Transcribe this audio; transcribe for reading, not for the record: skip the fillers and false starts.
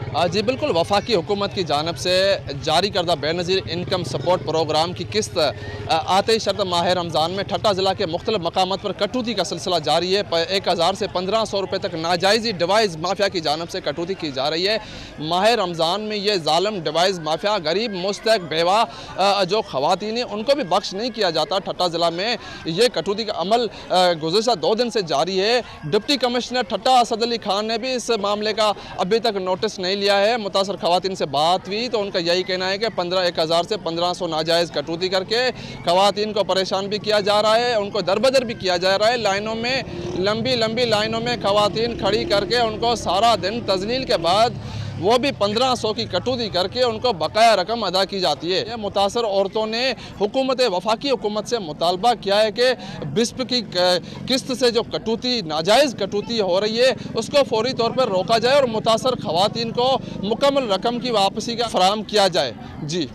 जी बिल्कुल, वफाकी हुकूमत की जानिब से जारी करदा बेनज़ीर इनकम सपोर्ट प्रोग्राम की किस्त आते ही शर्त माह रमज़ान में ठट्टा ज़िला के मुख्तलिफ मकामात पर कटौती का सिलसिला जारी है। 1000 से 1500 रुपये तक नाजायज़ी डिवाइस माफिया की जानिब से कटौती की जा रही है। माह रमज़ान में ये ज़ालिम डिवाइस माफिया गरीब, मुस्तहक, बेवा जो ख़वातीन हैं उनको भी बख्श नहीं किया जाता। ठट्टा ज़िला में ये कटौती का अमल गुज़िश्ता 2 दिन से जारी है। डिप्टी कमिश्नर ठट्टा असद अली खान ने भी इस मामले का अभी तक नोटिस नहीं लिया है। मुतासर खवातीन से बात हुई तो उनका यही कहना है कि 1000 से 1500 नाजायज़ कटौती करके खवातीन को परेशान भी किया जा रहा है, उनको दरबदर भी किया जा रहा है। लाइनों में लंबी लंबी लाइनों में खवातीन खड़ी करके उनको सारा दिन तजलील के बाद वो भी 1500 की कटौती करके उनको बकाया रकम अदा की जाती है। मुतासर औरतों ने हुकूमत वफाकी हुकूमत से मुतालबा किया है कि बिस्प की किस्त से जो कटौती, नाजायज़ कटौती हो रही है उसको फौरी तौर पर रोका जाए और मुतासर खवातीन को मुकम्मल रकम की वापसी का फराहम किया जाए। जी।